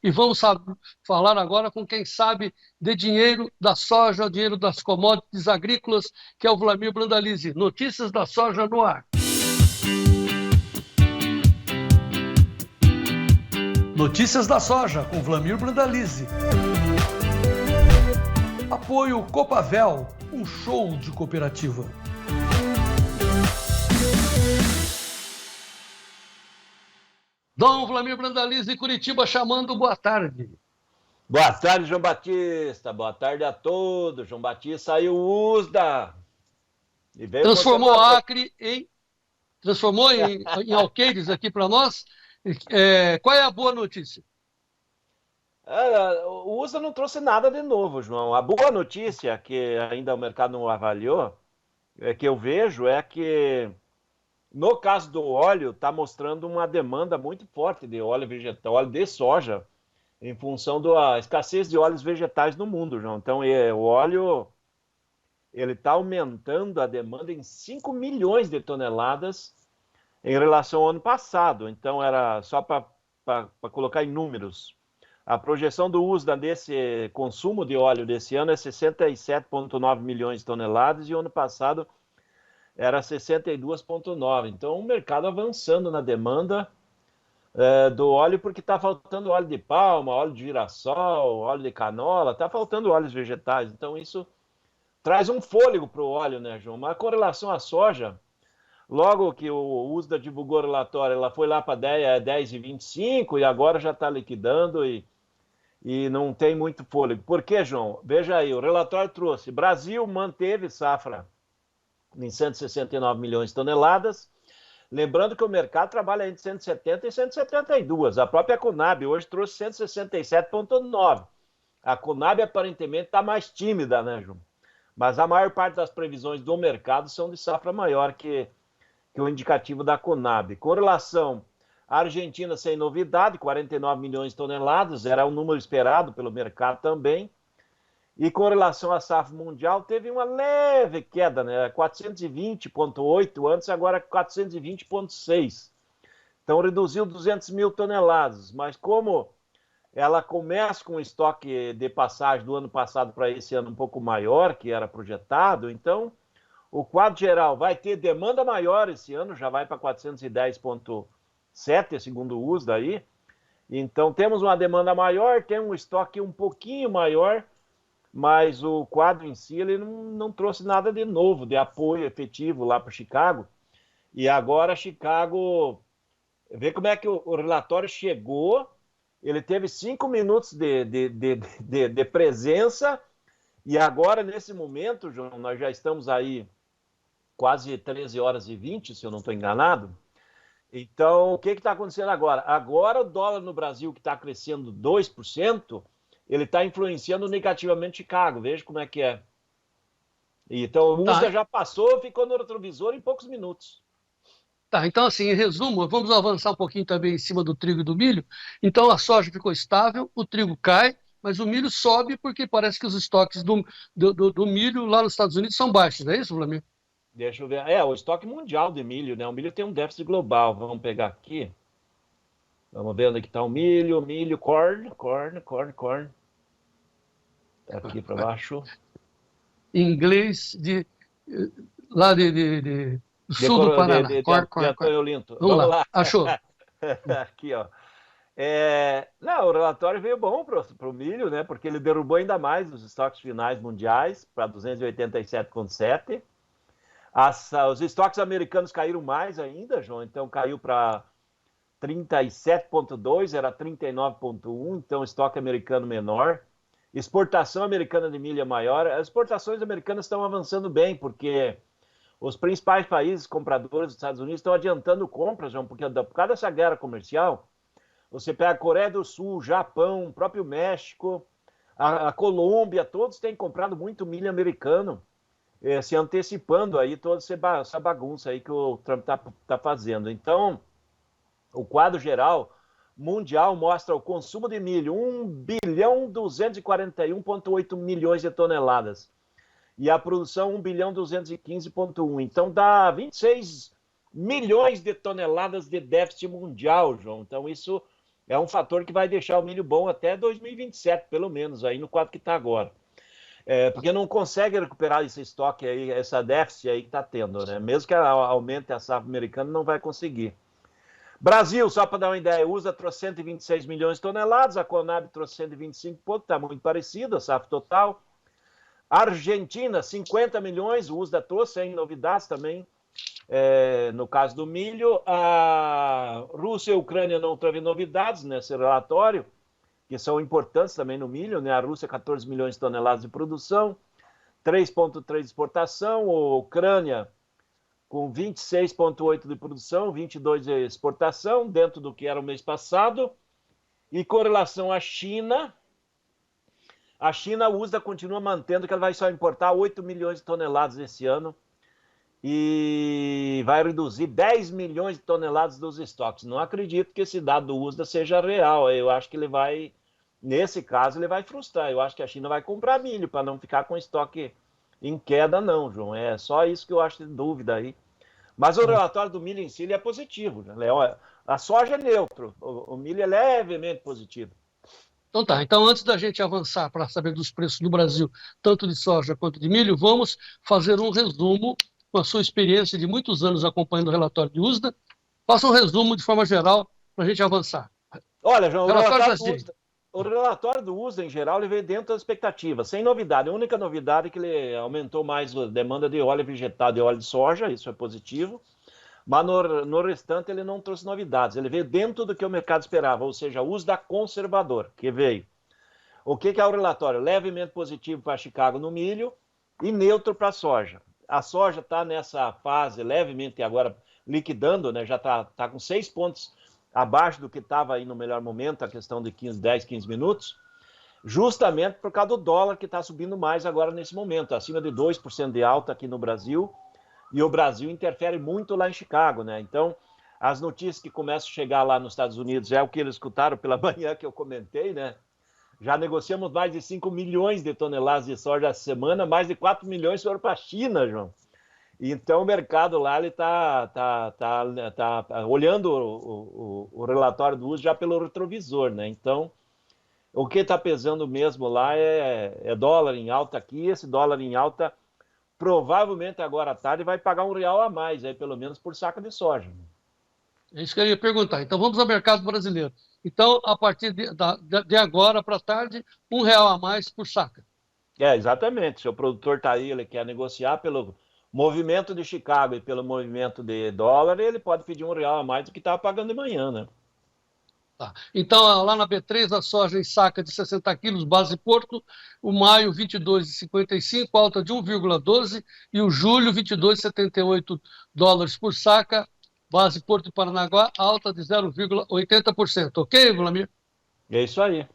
E vamos falar agora com quem sabe de dinheiro da soja, dinheiro das commodities agrícolas, que é o Vlamir Brandalize. Notícias da soja no ar. Notícias da soja com Vlamir Brandalize. Apoio Copavel, um show de cooperativa. Dom Vlamir Brandalize, Curitiba, chamando, boa tarde. Boa tarde, João Batista. Boa tarde a todos. João Batista saiu USDA. E veio transformou a Acre transformou em alqueires aqui para nós. Qual é a boa notícia? O USDA não trouxe nada de novo, João. A boa notícia, que ainda o mercado não avaliou, que eu vejo é que, no caso do óleo, está mostrando uma demanda muito forte de óleo vegetal, óleo de soja, em função da escassez de óleos vegetais no mundo, João. Então, o óleo ele está aumentando a demanda em 5 milhões de toneladas em relação ao ano passado. Então, era só para colocar em números. A projeção do USDA desse consumo de óleo desse ano é 67,9 milhões de toneladas e o ano passado era 62,9. Então, o mercado avançando na demanda do óleo, porque está faltando óleo de palma, óleo de girassol, óleo de canola, está faltando óleos vegetais. Então, isso traz um fôlego para o óleo, né, João? Mas com relação à soja, logo que o USDA divulgou o relatório, ela foi lá para 10,25 e agora já está liquidando e não tem muito fôlego. Por quê, João? Veja aí, o relatório trouxe, Brasil manteve safra em 169 milhões de toneladas, lembrando que o mercado trabalha entre 170 e 172. A própria Conab hoje trouxe 167,9. A Conab aparentemente está mais tímida, né, João? Mas a maior parte das previsões do mercado são de safra maior que o indicativo da Conab. Com relação à Argentina, sem novidade, 49 milhões de toneladas, era um número esperado pelo mercado também. E com relação à safra mundial, teve uma leve queda, né? 420,8 antes, agora 420,6. Então reduziu 200 mil toneladas. Mas como ela começa com um estoque de passagem do ano passado para esse ano um pouco maior, que era projetado, então o quadro geral vai ter demanda maior esse ano, já vai para 410,7, segundo o USDA aí. Então temos uma demanda maior, tem um estoque um pouquinho maior, mas o quadro em si ele não trouxe nada de novo, de apoio efetivo lá para Chicago. E agora Chicago, vê como é que o relatório chegou, ele teve 5 minutos de presença, e agora, nesse momento, João, nós já estamos aí quase 13 horas e 20, se eu não estou enganado. Então, o que está acontecendo agora? Agora o dólar no Brasil, que está crescendo 2%, ele está influenciando negativamente Chicago. Veja como é que é. Então, o USDA já passou, ficou no retrovisor em poucos minutos. Tá, então assim, em resumo, vamos avançar um pouquinho também em cima do trigo e do milho. Então a soja ficou estável, o trigo cai, mas o milho sobe porque parece que os estoques do milho lá nos Estados Unidos são baixos, é isso, Vlamir? Deixa eu ver. O estoque mundial de milho, né? O milho tem um déficit global. Vamos pegar aqui. Vamos ver onde está o milho. Milho, corn. Aqui para baixo. Em inglês lá do sul do Paraná. Antônio Olinto. Vamos lá. Achou. Aqui, ó. Não, o relatório veio bom para o milho, né? Porque ele derrubou ainda mais os estoques finais mundiais para 287,7. Os estoques americanos caíram mais ainda, João. Então caiu para 37,2, era 39,1. Então estoque americano menor. Exportação americana de milho é maior. As exportações americanas estão avançando bem, porque os principais países compradores dos Estados Unidos estão adiantando compras, João, porque por causa dessa guerra comercial, você pega a Coreia do Sul, Japão, o próprio México, a Colômbia, todos têm comprado muito milho americano, se antecipando aí toda essa bagunça aí que o Trump tá fazendo. Então, o quadro geral mundial mostra o consumo de milho, 1.241,8 milhões de toneladas. E a produção, 1.215,1. Então, dá 26 milhões de toneladas de déficit mundial, João. Então, isso é um fator que vai deixar o milho bom até 2027, pelo menos, aí no quadro que está agora. Porque não consegue recuperar esse estoque aí, essa déficit aí que está tendo, né? Mesmo que aumente a safra americana, não vai conseguir. Brasil, só para dar uma ideia, usa trouxe 126 milhões de toneladas, a Conab trouxe 125 e pouco, está muito parecido, a safra total. Argentina, 50 milhões, o USDA trouxe, sem novidades também, no caso do milho. A Rússia e a Ucrânia não teve novidades nesse relatório, que são importantes também no milho, né? A Rússia, 14 milhões de toneladas de produção, 3,3 de exportação, a Ucrânia com 26,8 de produção, 22 de exportação, dentro do que era o mês passado. E com relação à China, a USDA continua mantendo que ela vai só importar 8 milhões de toneladas esse ano e vai reduzir 10 milhões de toneladas dos estoques. Não acredito que esse dado do USDA seja real. Eu acho que ele vai, nesse caso, ele vai frustrar. Eu acho que a China vai comprar milho para não ficar com estoque em queda, não, João. É só isso que eu acho de dúvida aí. Mas o relatório do milho em si ele é positivo, né? A soja é neutro, o milho é levemente positivo. Então tá, então antes da gente avançar para saber dos preços no Brasil, tanto de soja quanto de milho, vamos fazer um resumo com a sua experiência de muitos anos acompanhando o relatório de USDA. Faça um resumo de forma geral para a gente avançar. Olha, João, o relatório do USDA, em geral, ele veio dentro das expectativas, sem novidade. A única novidade é que ele aumentou mais a demanda de óleo vegetal e óleo de soja, isso é positivo. Mas no restante ele não trouxe novidades. Ele veio dentro do que o mercado esperava, ou seja, o USDA conservador, que veio. O que é o relatório? Levemente positivo para Chicago no milho e neutro para a soja. A soja está nessa fase levemente agora liquidando, né? Já está com 6 pontos abaixo do que estava aí no melhor momento, a questão de 10, 15 minutos, justamente por causa do dólar que está subindo mais agora nesse momento, acima de 2% de alta aqui no Brasil. E o Brasil interfere muito lá em Chicago, né? Então, as notícias que começam a chegar lá nos Estados Unidos é o que eles escutaram pela manhã que eu comentei, né? Já negociamos mais de 5 milhões de toneladas de soja essa semana, mais de 4 milhões foram para a China, João. Então, o mercado lá ele tá olhando o relatório do uso já pelo retrovisor, né? Então, o que está pesando mesmo lá é dólar em alta aqui, esse dólar em alta provavelmente agora à tarde vai pagar R$1 a mais, aí, pelo menos por saco de soja. É isso que eu ia perguntar. Então vamos ao mercado brasileiro. Então, a partir de agora para tarde, R$1 a mais por saca. Exatamente. Se o produtor está aí, ele quer negociar pelo movimento de Chicago e pelo movimento de dólar, ele pode pedir R$1 a mais do que estava pagando de manhã, né? Tá. Então, lá na B3, a soja em saca de 60 quilos, base Porto, o maio 22,55, alta de 1,12, e o julho 22,78 dólares por saca, base Porto e Paranaguá, alta de 0,80%. Ok, Vladimir? É isso aí.